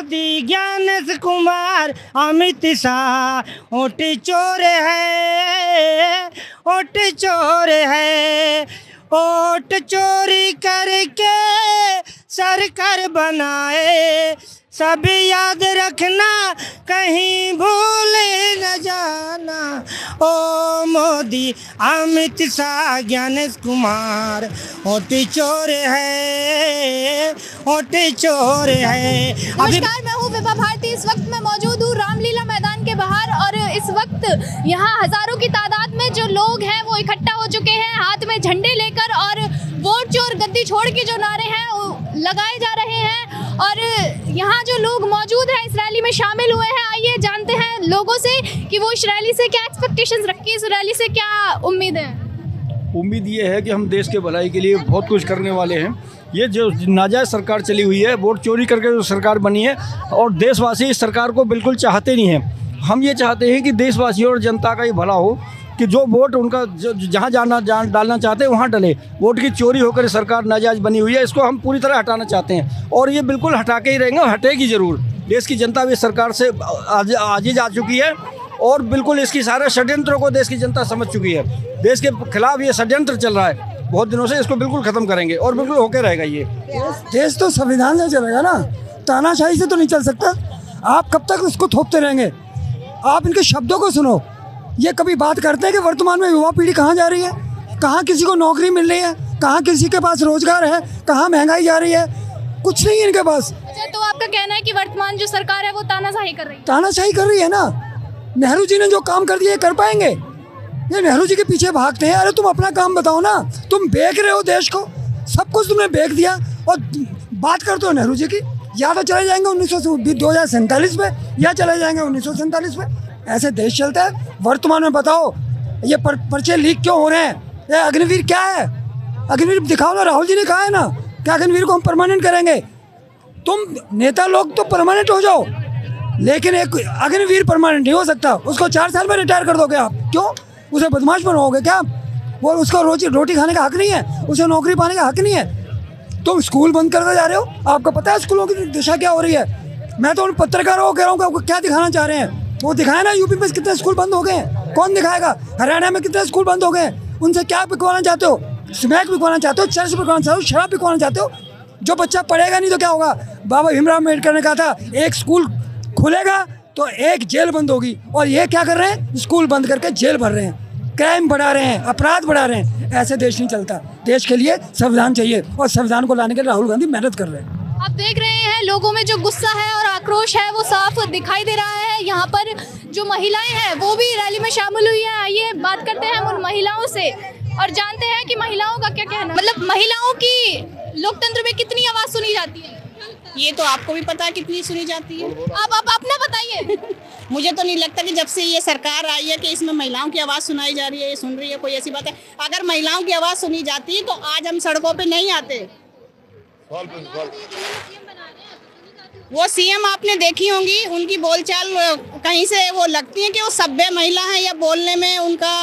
Modi Gyanesh Kumar Amit Shah vote चोर है, vote चोर है, वोट चोरी करके सरकार बनाए, सब याद रखना कहीं भूल न जाना। ओ मोदी अमित शाह ज्ञानेश कुमार वोट चोर है, वोट चोर है। नमस्कार, मैं हूँ विभा भारती। इस वक्त मैं मौजूद हूँ रामलीला मैदान के बाहर और इस वक्त यहाँ हजारों की तादाद में जो लोग हैं वो इकट्ठा हो चुके हैं, हाथ में झंडे लेकर, और वोट चोर गद्दी छोड़ के जो नारे हैं वो लगाए जा रहे हैं। और यहाँ जो लोग मौजूद हैं इस रैली में शामिल हुए हैं, आइए जानते हैं लोगों से कि वो इस रैली से क्या एक्सपेक्टेशंस रखी है, इस रैली से क्या उम्मीद है। उम्मीद ये है कि हम देश के भलाई के लिए बहुत कुछ करने वाले हैं। ये जो नाजायज़ सरकार चली हुई है, वोट चोरी करके जो सरकार बनी है, और देशवासी इस सरकार को बिल्कुल चाहते नहीं हैं। हम ये चाहते हैं कि देशवासियों और जनता का ये भला हो, कि जो वोट उनका जहाँ डालना चाहते हैं वहाँ डले। वोट की चोरी होकर सरकार नाजायज़ बनी हुई है, इसको हम पूरी तरह हटाना चाहते हैं, और ये बिल्कुल हटा के ही रहेंगे, हटेगी ज़रूर। देश की जनता भी सरकार से आजीज आ चुकी है, और बिल्कुल इसकी सारे षड्यंत्रों को देश की जनता समझ चुकी है। देश के खिलाफ ये षड्यंत्र चल रहा है बहुत दिनों से, इसको बिल्कुल ख़त्म करेंगे और बिल्कुल होके रहेगा। ये देश तो संविधान से चलेगा ना, तानाशाही से तो नहीं चल सकता। आप कब तक उसको थोपते रहेंगे? आप इनके शब्दों को सुनो। ये कभी बात करते हैं कि वर्तमान में युवा पीढ़ी कहाँ जा रही है, कहाँ किसी को नौकरी मिल रही है, कहाँ किसी के पास रोजगार है, कहाँ महंगाई जा रही है? कुछ नहीं है इनके पास। अच्छा, तो आपका कहना है कि वर्तमान जो सरकार है वो तानाशाही कर रही है? तानाशाही कर रही है ना। नेहरू जी ने जो काम कर दिया कर पाएंगे? ये नेहरू जी के पीछे भागते हैं। अरे तुम अपना काम बताओ ना, तुम बेच रहे हो देश को, सब कुछ तुमने बेच दिया, और बात करते हो नेहरू जी की। या तो चले जाएंगे 2047 में, या चले जाएंगे 1947 में। ऐसे देश चलता है। वर्तमान में बताओ ये पर्चे लीक क्यों हो रहे हैं? ये अग्निवीर क्या है? अग्निवीर दिखाओ ना। राहुल जी ने कहा है ना कि अग्निवीर को हम परमानेंट करेंगे। तुम नेता लोग तो परमानेंट हो जाओ, लेकिन एक अग्निवीर परमानेंट नहीं हो सकता। उसको 4 साल में रिटायर कर दोगे आप? क्यों? उसे बदमाश बनाओगे क्या? वो उसको रोटी खाने का हक नहीं है, उसे नौकरी पाने का हक नहीं है। तुम स्कूल बंद करते जा रहे हो। आपको पता है स्कूलों की दिशा क्या हो रही है? मैं तो उन पत्रकारों को कह रहा हूँ कि आपको क्या दिखाना चाह रहे हैं वो दिखाए ना। यूपी में कितने स्कूल बंद हो गए हैं, कौन दिखाएगा? हरियाणा में कितने स्कूल बंद हो गए हैं? उनसे क्या बिकवाना चाहते हो? स्मैक बिकवाना चाहते हो, चर्च बिकवाना चाहते हो, शराब बिकवाना चाहते हो? जो बच्चा पढ़ेगा नहीं तो क्या होगा? बाबा भीमराव अम्बेडकर ने कहा था एक स्कूल खुलेगा तो एक जेल बंद होगी, और ये क्या कर रहे हैं? स्कूल बंद करके जेल भर रहे हैं, क्राइम बढ़ा रहे हैं, अपराध बढ़ा रहे हैं। ऐसे देश नहीं चलता। देश के लिए संविधान चाहिए, और संविधान को लाने के लिए राहुल गांधी मेहनत कर रहे हैं। आप देख रहे हैं लोगों में जो गुस्सा है और आक्रोश है वो साफ दिखाई दे रहा है। यहाँ पर जो महिलाएं हैं वो भी रैली में शामिल हुई हैं। आइए बात करते हैं उन महिलाओं से और जानते हैं कि महिलाओं का क्या कहना, मतलब महिलाओं की लोकतंत्र में कितनी आवाज़ सुनी जाती है। ये तो आपको भी पता है कितनी सुनी जाती है। आप अपना बताइए। मुझे तो नहीं लगता कि जब से ये सरकार आई है कि इसमें महिलाओं की आवाज़ सुनाई जा रही है, ये सुन रही है, कोई ऐसी बात है? अगर महिलाओं की आवाज़ सुनी जाती तो आज हम सड़कों पे नहीं आते। वो सीएम आपने देखी होंगी, उनकी बोलचाल कहीं से वो लगती है कि वो सभ्य महिला है, या बोलने में उनका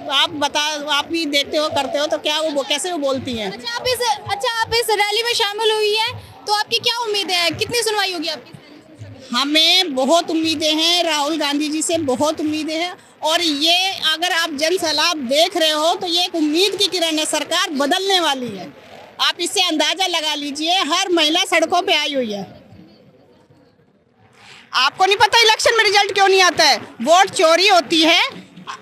आप भी देखते हो करते हो तो क्या वो कैसे वो बोलती हैं। अच्छा आप इस रैली में शामिल हुई है तो आपकी क्या उम्मीदें हैं, कितनी सुनवाई होगी आपकी? हमें बहुत उम्मीदें हैं, राहुल गांधी जी से बहुत उम्मीदें हैं, और ये अगर आप जन सलाह देख रहे हो तो ये एक उम्मीद की किरण है। सरकार बदलने वाली है, आप इससे अंदाजा लगा लीजिए। हर महिला सड़कों पे आई हुई है। आपको नहीं पता इलेक्शन में रिजल्ट क्यों नहीं आता है? वोट चोरी होती है।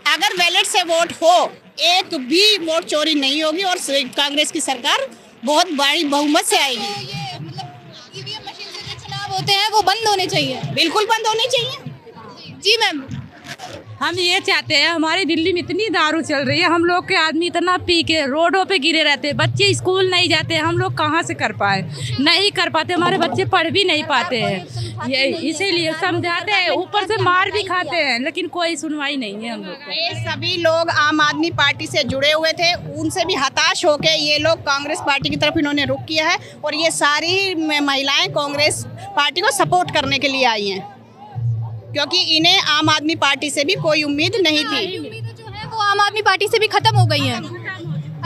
अगर बैलेट से वोट हो, एक भी वोट चोरी नहीं होगी, और कांग्रेस की सरकार बहुत बड़ी बहुमत से आएगी। तो ये मतलब ईवीएम मशीन से जो चुनाव होते हैं वो बंद होने चाहिए। बिल्कुल बंद होने चाहिए। जी मैम, हम ये चाहते हैं, हमारी दिल्ली में इतनी दारू चल रही है, हम लोग के आदमी इतना पी के रोडों पे गिरे रहते हैं, बच्चे स्कूल नहीं जाते, हम लोग कहाँ से कर पाए? नहीं कर पाते, हमारे बच्चे पढ़ भी नहीं पाते हैं। ये इसीलिए समझाते हैं, ऊपर से मार भी खाते हैं, लेकिन कोई सुनवाई नहीं है हम लोग को। ये सभी लोग आम आदमी पार्टी से जुड़े हुए थे, उनसे भी हताश होकर ये लोग कांग्रेस पार्टी की तरफ इन्होंने रुख किया है, और ये सारी महिलाएं कांग्रेस पार्टी को सपोर्ट करने के लिए आई हैं, क्योंकि इन्हें आम आदमी पार्टी से भी कोई उम्मीद नहीं थी। उम्मीदें जो है वो आम आदमी पार्टी से भी खत्म हो गई हैं।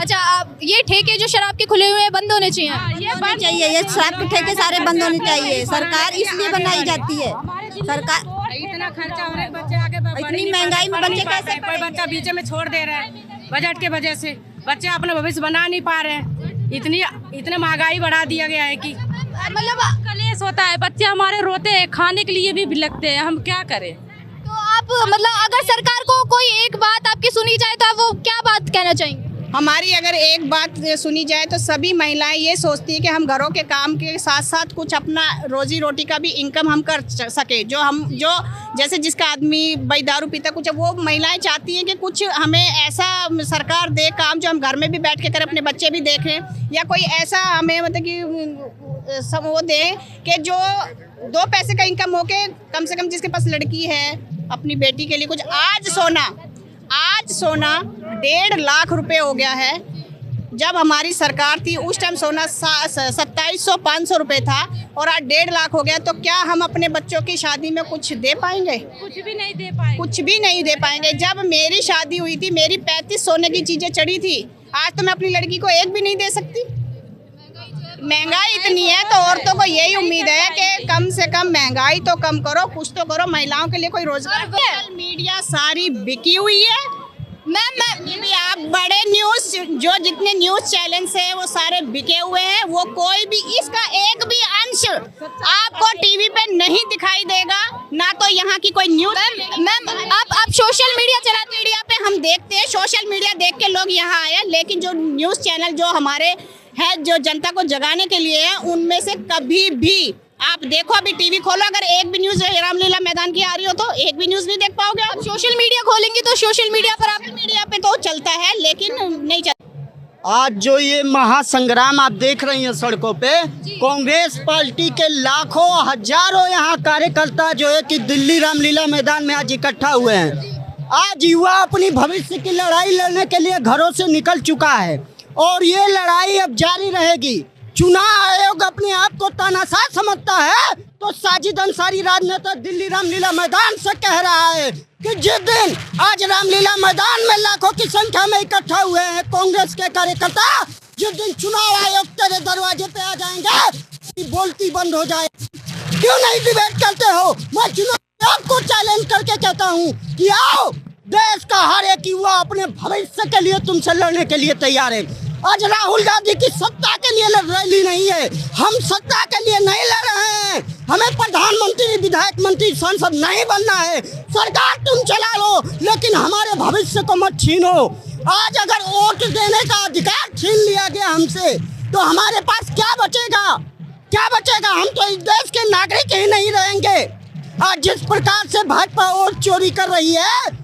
अच्छा, आप ये ठेके जो शराब के खुले हुए हैं बंद होने चाहिए। ये बंद चाहिए, ये शराब के ठेके सारे बंद होने चाहिए। सरकार इसलिए बनाई जाती है, सरकार इतना खर्चा हो रहा है, बच्चे आगे इतनी महंगाई में बच्चे कैसे कोई बच्चा बीच में छोड़ दे रहा है बजट के वजह से, बच्चे अपना भविष्य बना नहीं पा रहे हैं। इतने महंगाई बढ़ा दिया गया है कि मतलब कलेश होता है, बच्चे हमारे रोते हैं, खाने के लिए भी लगते हैं, हम क्या करें। तो आप मतलब अगर सरकार को कोई एक बात आपकी सुनी जाए तो आप वो क्या बात कहना चाहेंगे? हमारी अगर एक बात सुनी जाए तो सभी महिलाएं ये सोचती है कि हम घरों के काम के साथ साथ कुछ अपना रोजी रोटी का भी इनकम हम कर सके। जो जैसे जिसका आदमी भाई दारू पीता कुछ, वो महिलाएं चाहती हैं कि कुछ हमें ऐसा सरकार दे काम जो हम घर में भी बैठ के करें, अपने बच्चे भी देखें, या कोई ऐसा हमें मतलब कि सब वो दे कि जो 2 पैसे का इनकम हो के कम से कम जिसके पास लड़की है अपनी बेटी के लिए कुछ। आज सोना 1.5 लाख रुपए हो गया है। जब हमारी सरकार थी उस टाइम सोना 2700-500 रुपए था और आज 1.5 लाख हो गया। तो क्या हम अपने बच्चों की शादी में कुछ दे पाएंगे? कुछ भी नहीं दे पाएंगे, कुछ भी नहीं दे पाएंगे। जब मेरी शादी हुई थी मेरी 35 सोने की चीजें चढ़ी थी, आज तो मैं अपनी लड़की को एक भी नहीं दे सकती। महंगाई इतनी है तो औरतों को यही उम्मीद है कि कम से कम महंगाई तो कम करो, कुछ तो करो, महिलाओं के लिए कोई रोजगार। सोशल मीडिया सारी बिकी हुई है मैम। आप बड़े न्यूज जो जितने न्यूज चैनल्स हैं वो सारे बिके हुए हैं। वो कोई भी इसका एक भी अंश आपको टीवी पे नहीं दिखाई देगा, ना तो यहाँ की कोई न्यूज। मैम आप सोशल मीडिया चलाते हैं? मीडिया पे हम देखते हैं, सोशल मीडिया देख के लोग यहाँ आए, लेकिन जो न्यूज चैनल जो हमारे है जो जनता को जगाने के लिए है, उनमें से कभी भी आप देखो, अभी टीवी खोलो, अगर एक भी न्यूज रामलीला मैदान की आ रही हो तो एक भी न्यूज नहीं देख पाओगे। आप सोशल मीडिया खोलेंगे तो सोशल मीडिया पर आप मीडिया पे तो चलता है लेकिन नहीं चलता। आज जो ये महासंग्राम आप देख रही हैं सड़कों पे, कांग्रेस पार्टी के लाखों हजारों यहाँ कार्यकर्ता जो है कि दिल्ली रामलीला मैदान में आज इकट्ठा हुए हैं। आज युवा अपनी भविष्य की लड़ाई लड़ने के लिए घरों से निकल चुका है और ये लड़ाई अब जारी रहेगी। चुनाव आयोग अपने आप को तानाशाह समझता है तो साजिद अंसारी राजनेता दिल्ली रामलीला मैदान से कह रहा है कि जिस दिन आज रामलीला मैदान में लाखों की संख्या में इकट्ठा हुए हैं कांग्रेस के कार्यकर्ता, जिस दिन चुनाव आयोग तेरे दरवाजे पे आ जाएंगे, बोलती बंद हो जाए। क्यों नहीं डिबेट करते हो? मैं चुनाव आयोग को चैलेंज करके कहता हूँ कि आओ, देश का हर एक युवा अपने भविष्य के लिए तुमसे लड़ने के लिए तैयार है। आज राहुल गांधी की सत्ता के लिए रैली नहीं है, हम सत्ता के लिए नहीं लड़ रहे हैं। हमें प्रधानमंत्री, विधायक मंत्री, सांसद नहीं बनना है। सरकार तुम चला लो लेकिन हमारे भविष्य को मत छीनो। आज अगर वोट देने का अधिकार छीन लिया गया हमसे तो हमारे पास क्या बचेगा? क्या बचेगा? हम तो इस देश के नागरिक ही नहीं रहेंगे। आज जिस प्रकार से भाजपा वोट चोरी कर रही है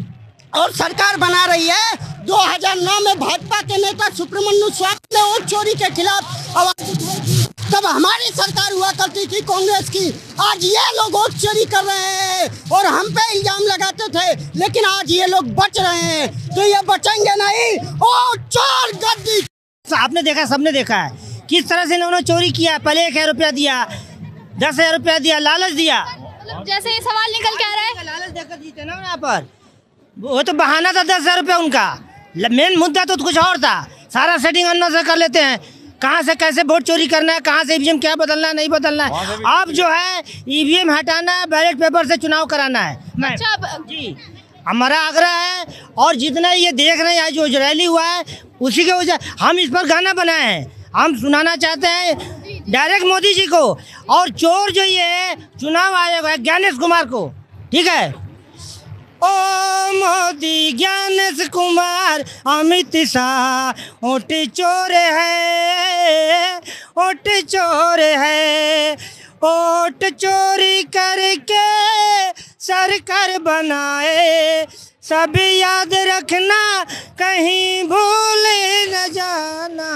और सरकार बना रही है, 2009 में भाजपा के नेता सुब्रमण्यम स्वामी ने वोट चोरी के खिलाफ आवाज उठाई थी। तब हमारी सरकार हुआ करती थी कांग्रेस की। आज ये लोग वोट चोरी कर रहे हैं और हम पे इल्जाम लगाते थे, लेकिन आज ये लोग बच रहे हैं तो ये बचेंगे नहीं। ओ चोर गद्दी! आपने देखा, सबने देखा है किस तरह से इन्होंने चोरी किया। पहले 1,000 रुपया दिया, 10,000 रुपया दिया, लालच दिया। मतलब जैसे ये सवाल निकल के आ रहा है, लालच देकर जीते ना यहाँ पर। वो तो बहाना था 10,000 रुपया उनका, मेन मुद्दा तो कुछ और था। सारा सेटिंग अन्ना से कर लेते हैं, कहाँ से कैसे वोट चोरी करना है, कहाँ से ईवीएम क्या बदलना है, नहीं बदलना है। अब जो है ईवीएम हटाना है, बैलेट पेपर से चुनाव कराना है। अच्छा जी, हमारा आग्रह है। और जितना ये देख रहे हैं आज जो रैली हुआ है उसी के वजह हम इस पर गाना बनाए हैं। हम सुनाना चाहते हैं डायरेक्ट मोदी जी को, और चोर जो ये है चुनाव आयोग है ज्ञानेश कुमार को, ठीक है। ओ मोदी ज्ञानेश कुमार अमित शाह ओट चोर है, ओट चोर है, ओट चोरी करके सरकार बनाए। सब याद रखना कहीं भूल न जाना।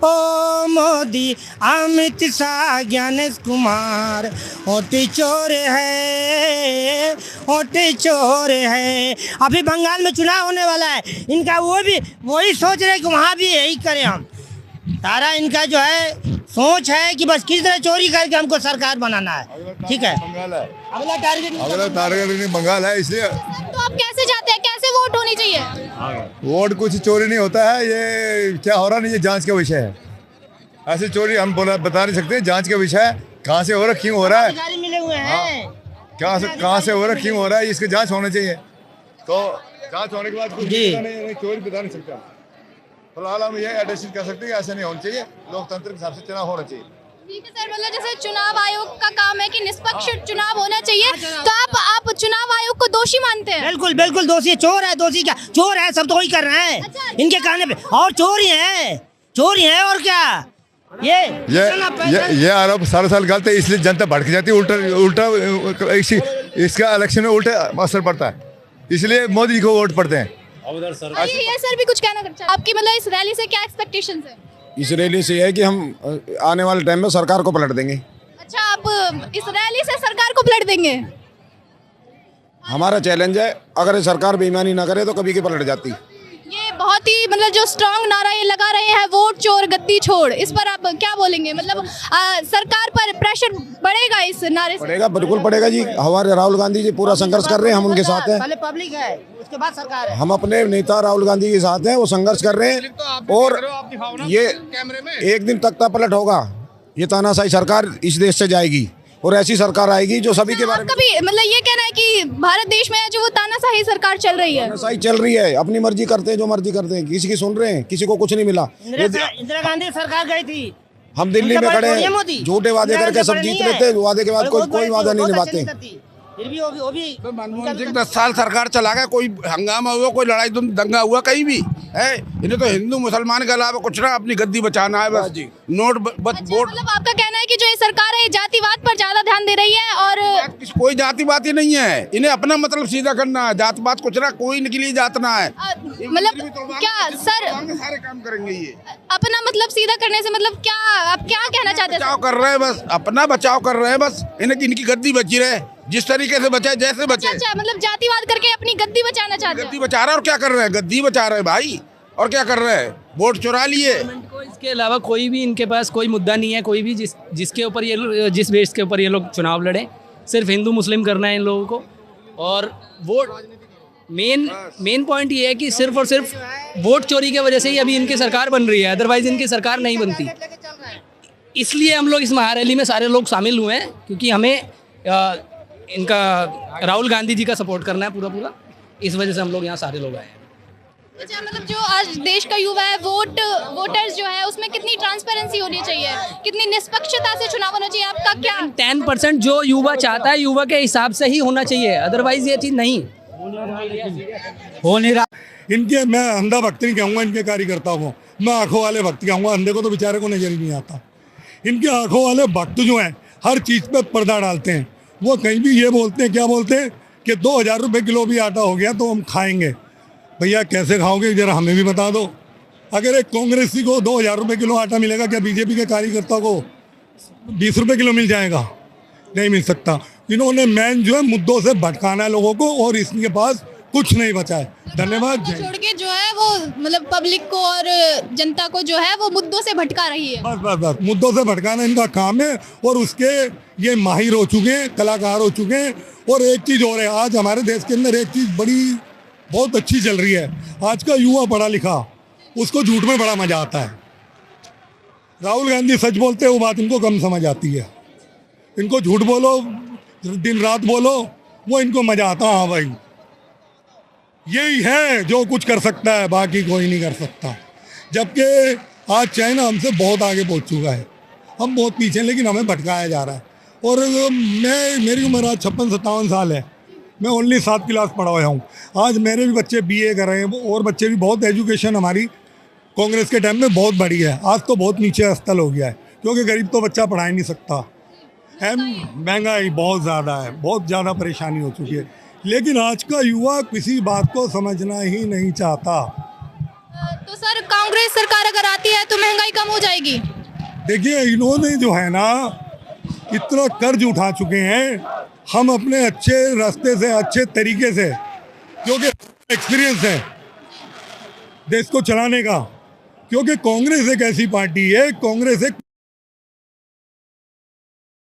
ओ मोदी अमित शाह ज्ञानेश कुमार ओट चोर है, ओट चोर है। अभी बंगाल में चुनाव होने वाला है, इनका वो भी वही सोच रहे कि वहाँ भी यही करें हम। सारा इनका जो है सोच है कि बस किस तरह चोरी करके हमको सरकार बनाना है, ठीक है। अगला टारगेट नहीं बंगाल है, इसलिए। तो आप कैसे जाते हैं, कैसे वोट होनी चाहिए? वोट कुछ चोरी नहीं होता है, ये क्या हो रहा नहीं, ये जांच का विषय है। ऐसी चोरी हम बता नहीं सकते, जांच का विषय है। कहाँ से हो रहा है, क्यों हो रहा है, अधिकारी मिले हुए हैं। कहाँ से हो रहा है, क्यों हो रहा है, इसकी जांच होनी चाहिए। तो जांच होने के बाद कुछ पता नहीं, चोरी बता नहीं सकता। फिलहाल हम ये एडमिशन कर सकते हैं कि ऐसा नहीं होना चाहिए, लोकतंत्र के हिसाब से चुनाव होना चाहिए। ठीक है सर, मतलब जैसे चुनाव आयोग का काम है कि निष्पक्ष चुनाव होना चाहिए, तो आप चुनाव आयोग को दोषी मानते हैं? बिल्कुल बिल्कुल दोषी है, चोर है, दोषी क्या, चोर है, सब तो वही कर रहे हैं। अच्छा, इनके कहने पे, और चोर ही है और क्या। ये आरोप सारा साल गलत है, इसलिए जनता भड़क जाती है। उल्टा इसका इलेक्शन में उल्टा असर पड़ता है, इसलिए मोदी जी को वोट पड़ते हैं। ये सर भी कुछ कहना चाहते हैं? आपकी मतलब इस रैली से क्या एक्सपेक्टेशंस है? इस रैली से है कि हम आने वाले टाइम में सरकार को पलट देंगे। अच्छा, आप इस रैली से सरकार को पलट देंगे? हमारा चैलेंज है, अगर ये सरकार बेईमानी ना करे तो कभी की पलट जाती। ये बहुत ही मतलब जो स्ट्रांग नारा ये लगा रहे हैं, वोट चोर गद्दी छोड़, इस पर आप क्या बोलेंगे? मतलब सरकार पर प्रेशर बढ़ेगा इस नारे से? पड़ेगा, बिल्कुल पड़ेगा जी। हमारे राहुल गांधी जी पूरा संघर्ष कर रहे हैं, हम उनके साथ हैं। पहले पब्लिक है, उसके बाद सरकार है। हम अपने नेता राहुल गांधी के साथ हैं, वो संघर्ष कर रहे हैं। और ये एक दिन तख्ता पलट होगा, ये तानाशाही सरकार इस देश से जाएगी और ऐसी सरकार आएगी जो सभी के बारे में। कभी मतलब ये कहना है कि भारत देश में जो वो तानाशाही सरकार चल रही है, तानाशाही चल रही है, अपनी मर्जी करते हैं, जो मर्जी करते हैं, किसी की सुन रहे हैं, किसी को कुछ नहीं मिला। इंदिरा गांधी सरकार गई थी, हम दिल्ली में खड़े हैं, झूठे वादे करके सब जीत लेते हैं, वादे के बाद कोई वादा नहीं निभाते। फिर भी वो भी मनमोहन सिंह 10 साल सरकार चला गया, कोई हंगामा हुआ, कोई लड़ाई दंगा हुआ कहीं भी है? इन्हें तो हिंदू मुसलमान के अलावा कुछ ना, अपनी गद्दी बचाना है बस। Note vote. मतलब आपका कहना है कि जो ये सरकार है जातिवाद पर ज्यादा ध्यान दे रही है, और कोई जातिवाद ही नहीं है, इन्हें अपना मतलब सीधा करना है। जातपात कुछ ना, कोई निकली जात ना है। मतलब क्या सर सारे काम करेंगे ये अपना मतलब सीधा करने से मतलब क्या, आप क्या कहना चाहते हैं? बचाव कर रहे हैं बस, अपना बचाव कर रहे हैं बस। इन्हें इनकी गद्दी बची रहे, जिस तरीके से बचाए, जैसे बचे। अच्छा, मतलब जातिवाद करके अपनी गद्दी बचाना चाहते हैं? गद्दी बचा रहे हैं, और क्या कर रहे हैं? गद्दी बचा रहे हैं भाई, और क्या कर रहे हैं? वोट चुरा लिए। इसके अलावा कोई भी इनके पास कोई मुद्दा नहीं है, कोई भी जिसके ऊपर ये जिस बेस के ऊपर ये लोग चुनाव लड़े, सिर्फ हिंदू मुस्लिम करना है इन लोगों को। और वोट मेन पॉइंट ये है कि सिर्फ और सिर्फ वोट चोरी की वजह से ही अभी इनकी सरकार बन रही है, अदरवाइज इनकी सरकार नहीं बनती। इसलिए हम लोग इस महारैली में सारे लोग शामिल हुए हैं, क्योंकि हमें इनका राहुल गांधी जी का सपोर्ट करना है पूरा। इस वजह से हम लोग यहाँ सारे लोग आए हैं। अच्छा, मतलब जो आज देश का युवा है, वोटर्स जो है, उसमें कितनी ट्रांसपेरेंसी होनी चाहिए, कितनी निष्पक्षता से चुनाव होना चाहिए? आपका क्या 10% जो युवा चाहता है, युवा के हिसाब से ही होना चाहिए, अदरवाइज ये चीज़ नहीं हो नहीं रहा। इनके मैं अंधा भक्त नहीं कहूँगा, इनके कार्यकर्ता को मैं आंखों वाले भक्त कहूँगा। अंधे को तो बेचारे को नजर नहीं आता। इनके आंखों वाले भक्त जो हैं, हर चीज़ पे पर्दा डालते हैं। वो कहीं भी ये बोलते हैं, क्या बोलते हैं कि 2000 रुपये किलो भी आटा हो गया तो हम खाएंगे। भैया कैसे खाओगे, जरा हमें भी बता दो। अगर एक कांग्रेसी को 2000 रुपये किलो आटा मिलेगा, क्या बीजेपी के कार्यकर्ता को 20 रुपये किलो मिल जाएगा? नहीं मिल सकता। इन्होंने मेन जो है मुद्दों से भटकाना है लोगों को, और इसके पास कुछ नहीं बचा है। धन्यवाद। छोड़ के जो है वो मतलब पब्लिक को और जनता को जो है वो मुद्दों से भटका रही है। बस मुद्दों से भटकाना इनका काम है, और उसके ये माहिर हो चुके हैं, कलाकार हो चुके हैं। और एक चीज़ और है, आज हमारे देश के अंदर एक चीज़ बहुत अच्छी चल रही है। आज का युवा पढ़ा लिखा, उसको झूठ में बड़ा मजा आता है। राहुल गांधी सच बोलते हैं, वो बात इनको कम समझ आती है। इनको झूठ बोलो, दिन रात बोलो, वो इनको मजा आता। हाँ भाई, यही है जो कुछ कर सकता है, बाकी कोई नहीं कर सकता। जबकि आज चाइना हमसे बहुत आगे पहुंच चुका है, हम बहुत पीछे हैं, लेकिन हमें भटकाया जा रहा है। और मेरी उम्र आज 56-57 साल है। मैं ओनली 7 क्लास पढ़ा हुआ हूँ। आज मेरे भी बच्चे BA कर रहे हैं, और बच्चे भी बहुत एजुकेशन हमारी कांग्रेस के टाइम में बहुत बढ़ी है। आज तो बहुत नीचे स्थल हो गया है, क्योंकि गरीब तो बच्चा पढ़ा ही नहीं सकता है। महंगाई बहुत ज़्यादा है, बहुत ज़्यादा परेशानी हो चुकी है। लेकिन आज का युवा किसी बात को समझना ही नहीं चाहता। तो सर, कांग्रेस सरकार अगर आती है तो महंगाई कम हो जाएगी? देखिए, इन्होंने जो है ना इतना कर्ज उठा चुके हैं। हम अपने अच्छे रास्ते से, अच्छे तरीके से, क्योंकि एक्सपीरियंस है देश को चलाने का, क्योंकि कांग्रेस एक ऐसी पार्टी है, कांग्रेस एक